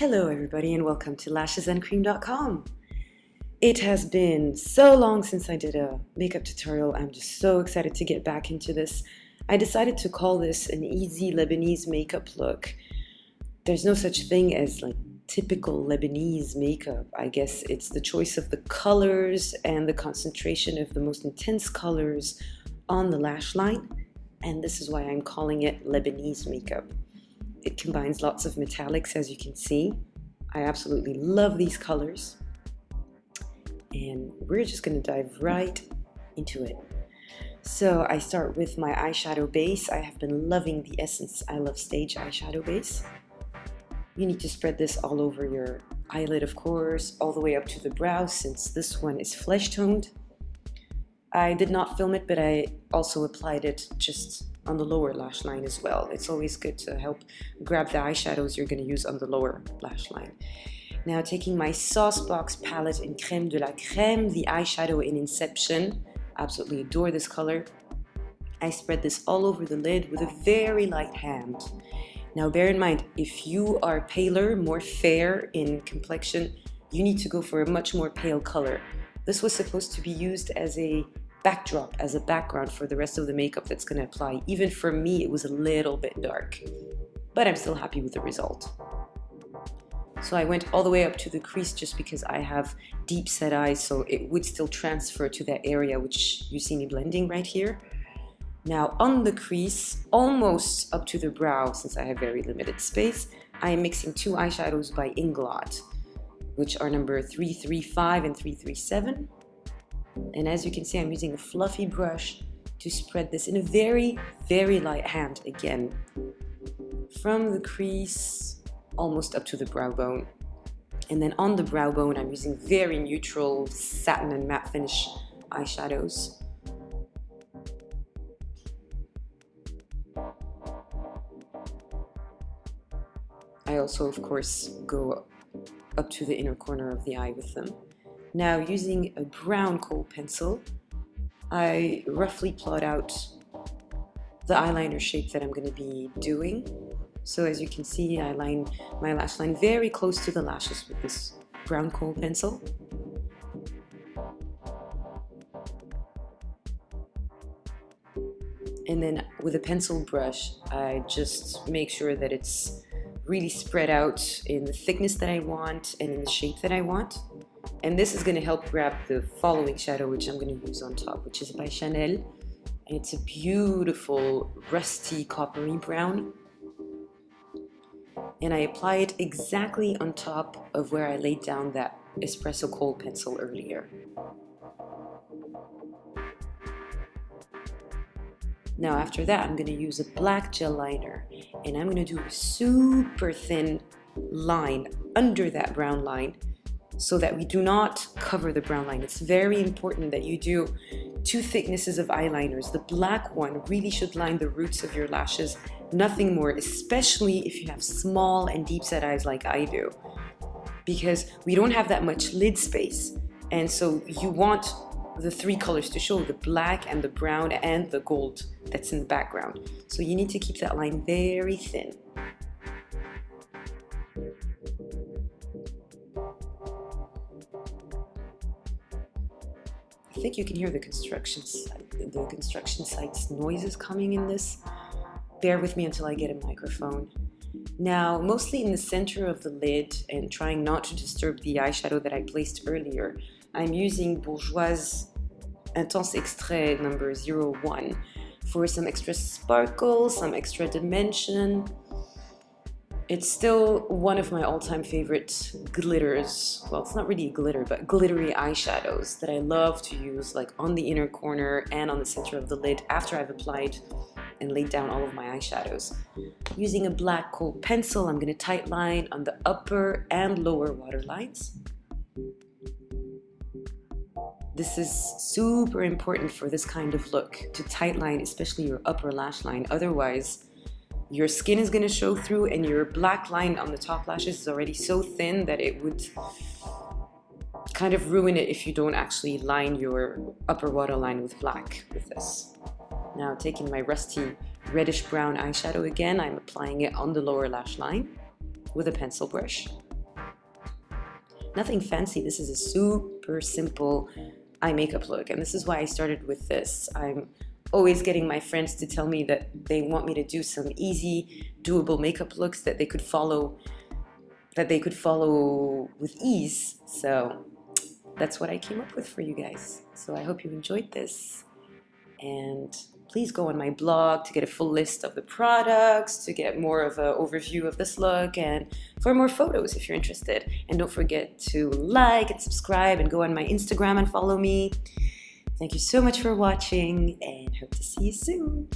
Hello everybody and welcome to lashesandcreme.com. It has been so long since I did a makeup tutorial. I'm just so excited to get back into this. I decided to call this an easy Lebanese makeup look. There's no such thing as like typical Lebanese makeup. I guess it's the choice of the colors and the concentration of the most intense colors on the lash line, and this is why I'm calling it Lebanese makeup. It combines lots of metallics, as you can see. I absolutely love these colors. And we're just going to dive right into it. So I start with my eyeshadow base. I have been loving the Essence I Love Stage eyeshadow base. You need to spread this all over your eyelid, of course, all the way up to the brow, since this one is flesh toned. I did not film it, but I also applied it just on the lower lash line as well. It's always good to help grab the eyeshadows you're going to use on the lower lash line. Now taking my Sauce Box palette in Creme de la Creme, the eyeshadow in Inception. Absolutely adore this color. I spread this all over the lid with a very light hand. Now bear in mind, if you are paler, more fair in complexion, you need to go for a much more pale color. This was supposed to be used as a backdrop, as a background for the rest of the makeup that's going to apply. Even for me, it was a little bit dark, but I'm still happy with the result. So I went all the way up to the crease just because I have deep set eyes, so it would still transfer to that area which you see me blending right here. Now on the crease, almost up to the brow, since I have very limited space, I am mixing two eyeshadows by Inglot, which are number 335 and 337. And as you can see, I'm using a fluffy brush to spread this in a very, very light hand again. From the crease, almost up to the brow bone. And then on the brow bone, I'm using very neutral satin and matte finish eyeshadows. I also, of course, go up to the inner corner of the eye with them. Now, using a brown kohl pencil, I roughly plot out the eyeliner shape that I'm going to be doing. So as you can see, I line my lash line very close to the lashes with this brown kohl pencil. And then with a pencil brush, I just make sure that it's really spread out in the thickness that I want and in the shape that I want. And this is going to help grab the following shadow, which I'm going to use on top, which is by Chanel. And it's a beautiful rusty coppery brown. And I apply it exactly on top of where I laid down that Espresso Kohl pencil earlier. Now after that, I'm going to use a black gel liner, and I'm going to do a super thin line under that brown line so that we do not cover the brown line. It's very important that you do two thicknesses of eyeliners. The black one really should line the roots of your lashes, nothing more, especially if you have small and deep set eyes like I do, because we don't have that much lid space, and so you want the three colors to show, the black and the brown and the gold that's in the background. So you need to keep that line very thin. I think you can hear the construction site's noises coming in this. Bear with me until I get a microphone. Now, mostly in the center of the lid, and trying not to disturb the eyeshadow that I placed earlier, I'm using Bourjois Intense Extrait number 01 for some extra sparkle, some extra dimension. It's still one of my all-time favorite glitters. Well, it's not really glitter, but glittery eyeshadows that I love to use like on the inner corner and on the center of the lid after I've applied and laid down all of my eyeshadows. Using a black kohl pencil, I'm going to tight line on the upper and lower waterlines. This is super important for this kind of look, to tight line especially your upper lash line. Otherwise, your skin is going to show through, and your black line on the top lashes is already so thin that it would kind of ruin it if you don't actually line your upper waterline with black with this. Now taking my rusty reddish brown eyeshadow again, I'm applying it on the lower lash line with a pencil brush. Nothing fancy. This is a super simple eye makeup look, and this is why I started with this. I'm always getting my friends to tell me that they want me to do some easy, doable makeup looks that they could follow with ease. So that's what I came up with for you guys. So I hope you enjoyed this. And please go on my blog to get a full list of the products, to get more of an overview of this look, and for more photos if you're interested. And don't forget to like and subscribe and go on my Instagram and follow me. Thank you so much for watching and hope to see you soon.